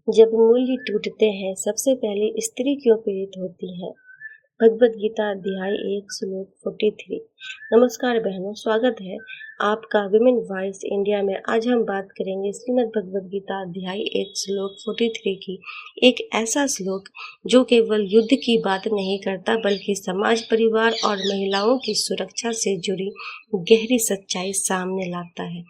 जब मूल्य टूटते हैं सबसे पहले स्त्री क्यों पीड़ित होती है। भगवद गीता अध्याय 1 श्लोक 43। नमस्कार बहनों, स्वागत है आपका विमेन वॉइस इंडिया में। आज हम बात करेंगे श्रीमद् भगवद गीता अध्याय 1 श्लोक 43 की। एक ऐसा श्लोक जो केवल युद्ध की बात नहीं करता बल्कि समाज, परिवार और महिलाओं की सुरक्षा से जुड़ी गहरी सच्चाई सामने लाता है।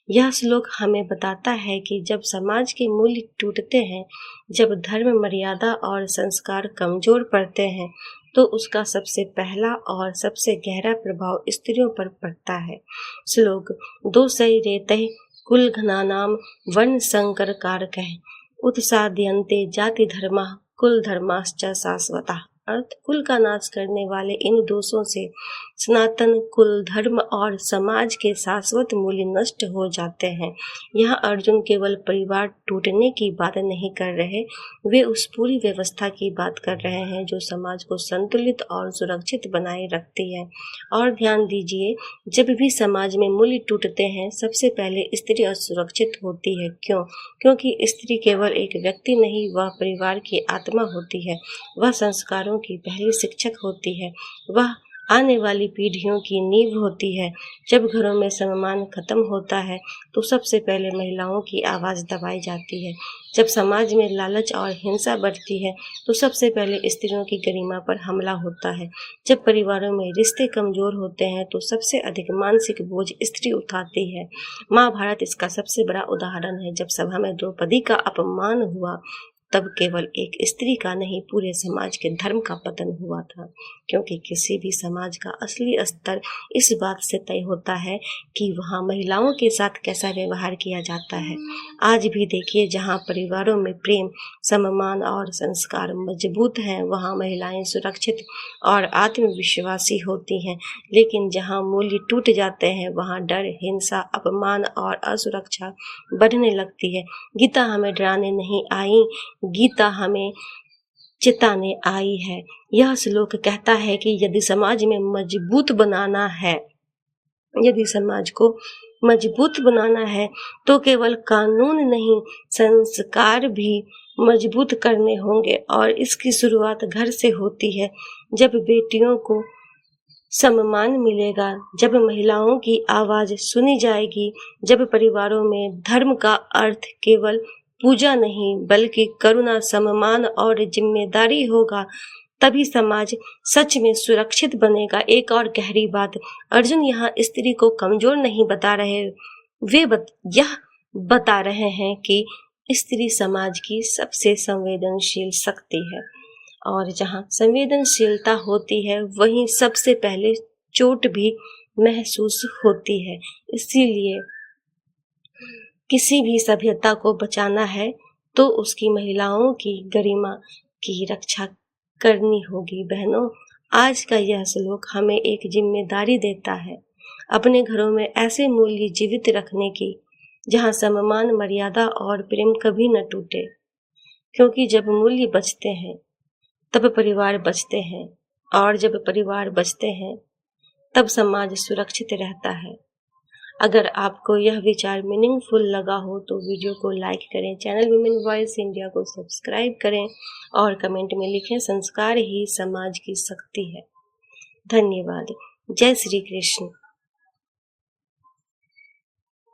यह श्लोक हमें बताता है कि जब समाज के मूल्य टूटते हैं, जब धर्म, मर्यादा और संस्कार कमजोर पड़ते हैं, तो उसका सबसे पहला और सबसे गहरा प्रभाव स्त्रियों पर पड़ता है। श्लोक 2 सई रेतः कुल घनानाम वर्ण संकर कारकः उत्साद्यन्ते जाति धर्मः कुल धर्माश्च शाश्वतः। अर्थ, कुल का नाश करने वाले इन दोषों से सनातन कुल, धर्म और समाज के शाश्वत मूल्य नष्ट हो जाते हैं। यहाँ अर्जुन केवल परिवार टूटने की बात नहीं कर रहे, वे उस पूरी व्यवस्था की बात कर रहे हैं जो समाज को संतुलित और सुरक्षित बनाए रखती है। और ध्यान दीजिए, जब भी समाज में मूल्य टूटते हैं सबसे पहले स्त्री असुरक्षित होती है। क्यों? क्योंकि स्त्री केवल एक व्यक्ति नहीं, वह परिवार की आत्मा होती है, वह संस्कारों की पहली शिक्षक होती है, वह आने वाली पीढ़ियों की नींव होती है। जब घरों में सम्मान खत्म होता है तो सबसे पहले महिलाओं की आवाज़ दबाई जाती है। जब समाज में लालच और हिंसा बढ़ती है तो सबसे पहले स्त्रियों की गरिमा पर हमला होता है। जब परिवारों में रिश्ते कमजोर होते हैं तो सबसे अधिक मानसिक बोझ स्त्री उठाती है। महाभारत इसका सबसे बड़ा उदाहरण है। जब सभा में द्रौपदी का अपमान हुआ तब केवल एक स्त्री का नहीं, पूरे समाज के धर्म का पतन हुआ था। क्योंकि किसी भी समाज का असली स्तर इस बात से तय होता है कि वहाँ महिलाओं के साथ कैसा व्यवहार किया जाता है। आज भी देखिए, जहाँ परिवारों में प्रेम, सम्मान और संस्कार मजबूत हैं, वहाँ महिलाएं सुरक्षित और आत्मविश्वासी होती हैं। लेकिन जहाँ मूल्य टूट जाते हैं वहाँ डर, हिंसा, अपमान और असुरक्षा बढ़ने लगती है। गीता हमें डराने नहीं आई, गीता हमें चेताने आई है। यह श्लोक कहता है कि यदि समाज में मजबूत बनाना है, यदि समाज को मजबूत बनाना है तो केवल कानून नहीं, संस्कार भी मजबूत करने होंगे। और इसकी शुरुआत घर से होती है। जब बेटियों को सम्मान मिलेगा, जब महिलाओं की आवाज सुनी जाएगी, जब परिवारों में धर्म का अर्थ केवल पूजा नहीं बल्कि करुणा, सम्मान और जिम्मेदारी होगा, तभी समाज सच में सुरक्षित बनेगा। एक और गहरी बात, अर्जुन यहाँ स्त्री को कमजोर नहीं बता रहे, यह बता रहे हैं कि स्त्री समाज की सबसे संवेदनशील शक्ति है। और जहाँ संवेदनशीलता होती है वहीं सबसे पहले चोट भी महसूस होती है। इसीलिए किसी भी सभ्यता को बचाना है तो उसकी महिलाओं की गरिमा की रक्षा करनी होगी। बहनों, आज का यह श्लोक हमें एक जिम्मेदारी देता है, अपने घरों में ऐसे मूल्य जीवित रखने की जहाँ सम्मान, मर्यादा और प्रेम कभी न टूटे। क्योंकि जब मूल्य बचते हैं तब परिवार बचते हैं, और जब परिवार बचते हैं तब समाज सुरक्षित रहता है। अगर आपको यह विचार मीनिंगफुल लगा हो तो वीडियो को लाइक करें, चैनल विमेन वॉइस इंडिया को सब्सक्राइब करें और कमेंट में लिखें, संस्कार ही समाज की शक्ति है। धन्यवाद। जय श्री कृष्ण।